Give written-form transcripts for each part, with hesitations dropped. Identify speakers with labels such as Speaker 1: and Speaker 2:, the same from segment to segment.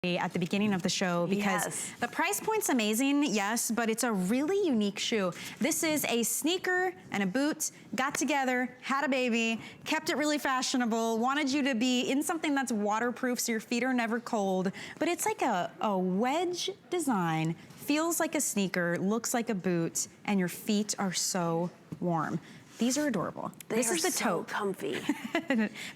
Speaker 1: at the beginning of the show because the price point's amazing, yes, but it's a really unique shoe. This is a sneaker and a boot, got together, had a baby, kept it really fashionable, wanted you to be in something that's waterproof so your feet are never cold, but it's like a wedge design, feels like a sneaker, looks like a boot, and your feet are so warm. These are adorable. This is the taupe.
Speaker 2: Comfy.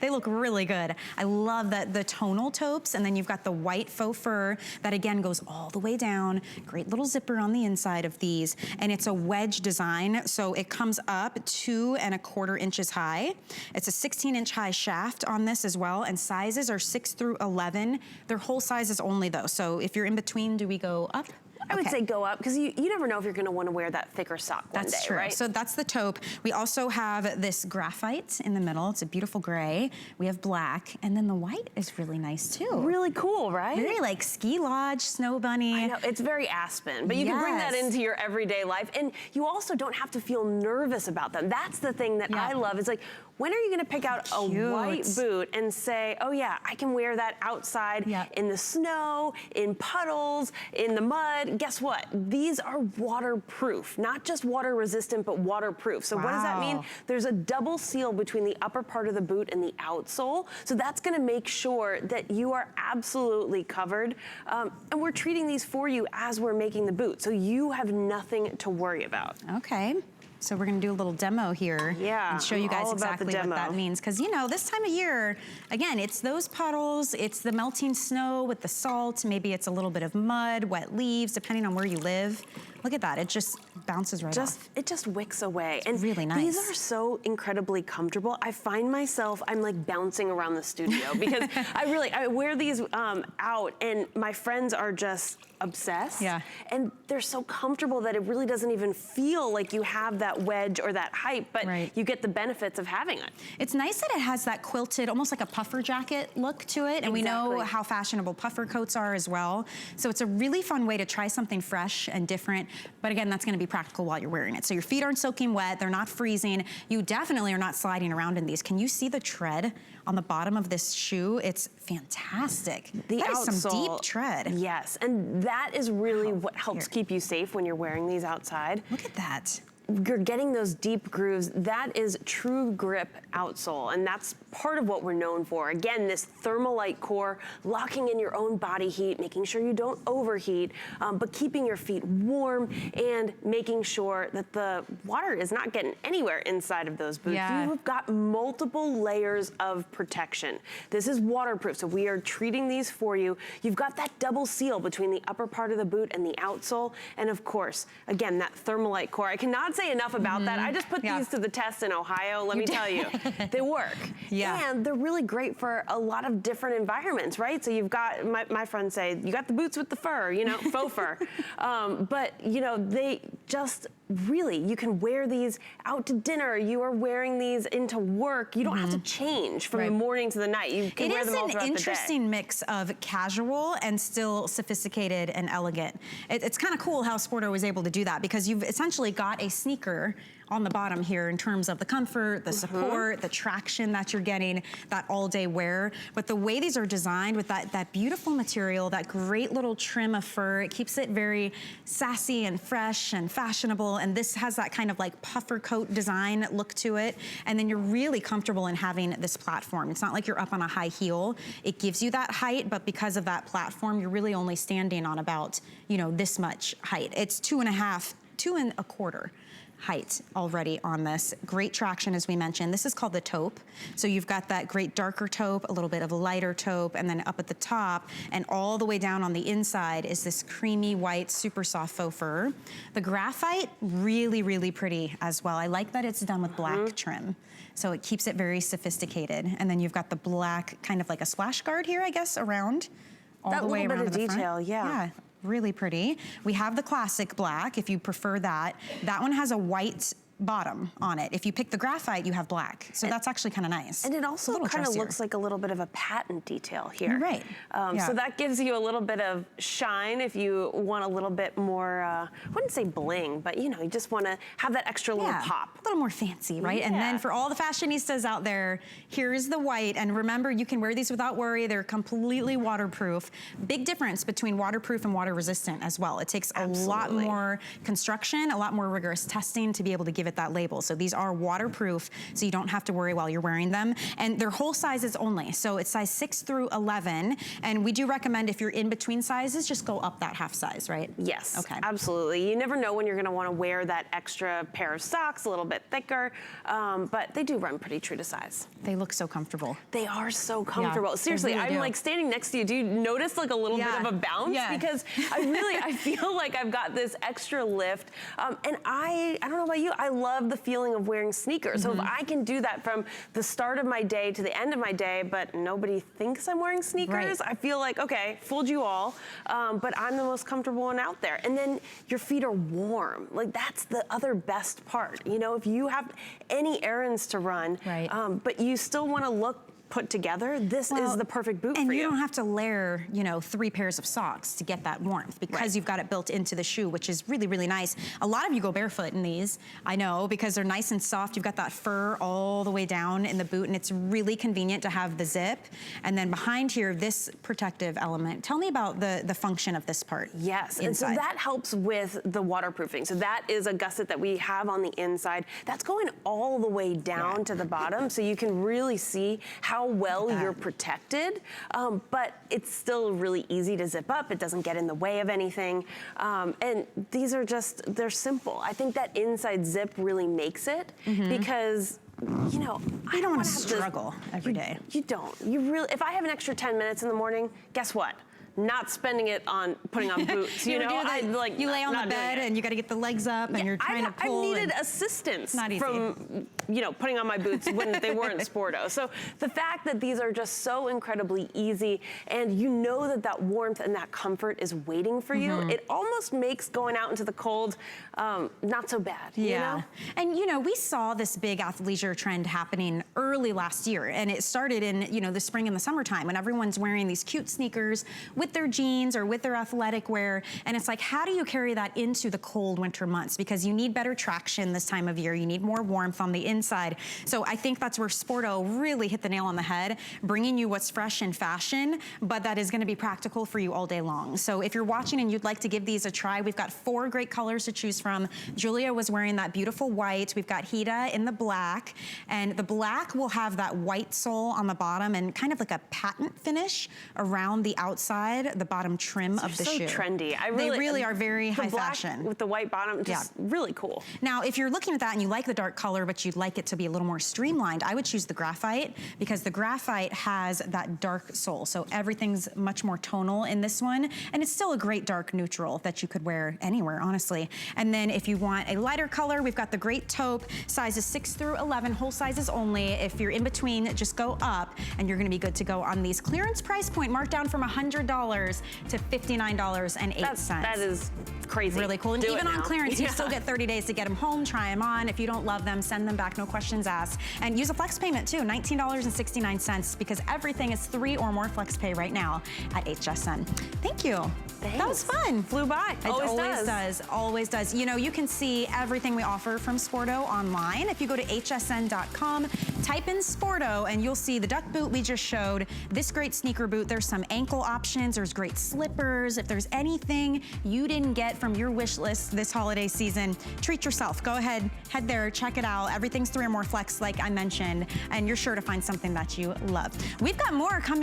Speaker 1: They look really good. I love that the tonal taupes, and then you've got the white faux fur that again goes all the way down. Great little zipper on the inside of these, and it's a wedge design, so it comes up 2 1/4 inches high. It's a 16-inch high shaft on this as well, and sizes are 6 through 11. They're whole sizes only though, so if you're in between, do we go up?
Speaker 2: I would say go up, because you never know if you're gonna wanna wear that thicker sock one day,
Speaker 1: That's true.
Speaker 2: right?
Speaker 1: So that's the taupe. We also have this graphite in the middle. It's a beautiful gray. We have black, and then the white is really nice too.
Speaker 2: Really cool, right?
Speaker 1: Very like ski lodge, snow bunny.
Speaker 2: I know, it's very Aspen, but you can bring that into your everyday life, and you also don't have to feel nervous about them. That's the thing that I love, is like, when are you gonna pick out a white boot and say, oh yeah, I can wear that outside in the snow, in puddles, in the mud? Guess what? These are waterproof, not just water resistant, but waterproof. So what does that mean? There's a double seal between the upper part of the boot and the outsole. So that's gonna make sure that you are absolutely covered. And we're treating these for you as we're making the boot. So you have nothing to worry about.
Speaker 1: Okay. So we're gonna do a little demo here and show you guys exactly what that means. Because you know, this time of year, again, it's those puddles, it's the melting snow with the salt, maybe it's a little bit of mud, wet leaves, depending on where you live. Look at that, it just bounces right off.
Speaker 2: It just wicks away. And
Speaker 1: really nice.
Speaker 2: These are so incredibly comfortable. I find myself, I'm like bouncing around the studio because I wear these out, and my friends are just obsessed. And they're so comfortable that it really doesn't even feel like you have that wedge or that height, but you get the benefits of having it.
Speaker 1: It's nice that it has that quilted, almost like a puffer jacket look to it, and we know how fashionable puffer coats are as well. So it's a really fun way to try something fresh and different, but again, that's gonna be practical while you're wearing it. So your feet aren't soaking wet, they're not freezing. You definitely are not sliding around in these. Can you see the tread on the bottom of this shoe? It's fantastic. That is some deep tread.
Speaker 2: Yes, and that is really what helps keep you safe when you're wearing these outside.
Speaker 1: Look at that.
Speaker 2: You're getting those deep grooves. That is true grip outsole, and that's part of what we're known for. Again, this thermalite core, locking in your own body heat, making sure you don't overheat, but keeping your feet warm and making sure that the water is not getting anywhere inside of those boots. You've got multiple layers of protection. This is waterproof, so we are treating these for you. You've got that double seal between the upper part of the boot and the outsole, and of course, again, that thermalite core. I cannot say enough about that. I just put these to the test in Ohio, let me tell you. They work. And they're really great for a lot of different environments, right? So you've got, my friends say, you got the boots with the fur, you know, faux fur. But, you know, they just really, you can wear these out to dinner. You are wearing these into work. You don't have to change from the morning to the night. You can wear them all throughout the day. It is an interesting mix of casual and still sophisticated and elegant. It's kind of cool how Sporto was able to do that, because you've essentially got a sneaker on the bottom here in terms of the comfort, the support, the traction that you're getting, that all-day wear. But the way these are designed with that beautiful material, that great little trim of fur, it keeps it very sassy and fresh and fashionable. And this has that kind of like puffer coat design look to it. And then you're really comfortable in having this platform. It's not like you're up on a high heel. It gives you that height, but because of that platform, you're really only standing on about, you know, this much height. It's 2 1/4 height already on this. Great traction, as we mentioned. This is called the taupe. So you've got that great darker taupe, a little bit of a lighter taupe, and then up at the top and all the way down on the inside is this creamy white, super soft faux fur. The graphite, really, really pretty as well. I like that it's done with black trim. So it keeps it very sophisticated. And then you've got the black, kind of like a splash guard here, I guess, around all the way around the front. That little bit of detail, yeah. Really pretty. We have the classic black, if you prefer that. That one has a white
Speaker 1: bottom on it. If you pick the graphite, you have black. So that's actually kind of nice.
Speaker 2: And it also kind of looks like a little bit of a patent detail here.
Speaker 1: Right.
Speaker 2: So that gives you a little bit of shine if you want a little bit more, I wouldn't say bling, but you know, you just want to have that extra little pop.
Speaker 1: A little more fancy, right?
Speaker 2: Yeah.
Speaker 1: And then for all the fashionistas out there, here's the white. And remember, you can wear these without worry. They're completely waterproof. Big difference between waterproof and water resistant as well. It takes a lot more construction, a lot more rigorous testing to be able to give it that label. So these are waterproof, so you don't have to worry while you're wearing them. And they're whole sizes only. So it's size 6 through 11. And we do recommend if you're in between sizes, just go up that half size, right?
Speaker 2: Yes,
Speaker 1: okay.
Speaker 2: Absolutely. You never know when you're going to want to wear that extra pair of socks, a little bit thicker, but they do run pretty true to size.
Speaker 1: They look so comfortable.
Speaker 2: They are so comfortable.
Speaker 1: Yeah,
Speaker 2: seriously,
Speaker 1: really
Speaker 2: I'm like standing next to you. Do you notice like a little bit of a bounce?
Speaker 1: Yeah.
Speaker 2: Because I feel like I've got this extra lift. And I don't know about you, I love the feeling of wearing sneakers. So if I can do that from the start of my day to the end of my day, but nobody thinks I'm wearing sneakers, I feel like, okay, fooled you all, but I'm the most comfortable one out there. And then your feet are warm. Like that's the other best part. You know, if you have any errands to run, but you still want to look put together, this is the perfect boot for you.
Speaker 1: And you don't have to layer, you know, 3 pairs of socks to get that warmth because you've got it built into the shoe, which is really, really nice. A lot of you go barefoot in these, I know, because they're nice and soft. You've got that fur all the way down in the boot, and it's really convenient to have the zip. And then behind here, this protective element. Tell me about the function of this part.
Speaker 2: Yes,
Speaker 1: inside.
Speaker 2: And so that helps with the waterproofing. So that is a gusset that we have on the inside. That's going all the way down to the bottom, so you can really see how well you're protected, but it's still really easy to zip up. It doesn't get in the way of anything. And these are just, they're simple. I think that inside zip really makes it because you know, I don't want to
Speaker 1: struggle every day.
Speaker 2: You don't. You really, if I have an extra 10 minutes in the morning, guess what? Not spending it on putting on boots, you know?
Speaker 1: You lay on the bed and you got to get the legs up and you're trying to pull.
Speaker 2: I've needed assistance
Speaker 1: not easy.
Speaker 2: From, you know, putting on my boots when they weren't Sporto. So the fact that these are just so incredibly easy and you know that that warmth and that comfort is waiting for you, it almost makes going out into the cold not so bad, you know?
Speaker 1: And you know, we saw this big athleisure trend happening early last year, and it started in, you know, the spring and the summertime when everyone's wearing these cute sneakers with their jeans or with their athletic wear. And it's like, how do you carry that into the cold winter months? Because you need better traction this time of year. You need more warmth on the inside. So I think that's where Sporto really hit the nail on the head, bringing you what's fresh in fashion, but that is going to be practical for you all day long. So if you're watching and you'd like to give these a try, we've got 4 great colors to choose from. Julia was wearing that beautiful white. We've got Hida in the black, and the black will have that white sole on the bottom and kind of like a patent finish around the outside, the bottom trim of the shoe.
Speaker 2: So trendy.
Speaker 1: They really are very high fashion.
Speaker 2: With the white bottom, just really cool.
Speaker 1: Now, if you're looking at that and you like the dark color, but you'd like it to be a little more streamlined, I would choose the graphite because the graphite has that dark sole. So everything's much more tonal in this one. And it's still a great dark neutral that you could wear anywhere, honestly. And then if you want a lighter color, we've got the great taupe, sizes 6 through 11, whole sizes only. If you're in between, just go up and you're gonna be good to go on these. Clearance price point marked down from $100 to $59.08.
Speaker 2: That is crazy.
Speaker 1: Really cool. And even on clearance, you still get 30 days to get them home, try them on. If you don't love them, send them back, no questions asked. And use a flex payment too, $19.69, because everything is 3 or more flex pay right now at HSN. Thank you.
Speaker 2: Thanks.
Speaker 1: That was fun.
Speaker 2: Flew by.
Speaker 1: It always does. Always does. You know, you can see everything we offer from Sporto online. If you go to hsn.com, type in Sporto, and you'll see the duck boot we just showed, this great sneaker boot. There's some ankle options. There's great slippers. If there's anything you didn't get from your wish list this holiday season, treat yourself. Go ahead, head there, check it out. Everything's 3 or more flex, like I mentioned, and you're sure to find something that you love. We've got more coming.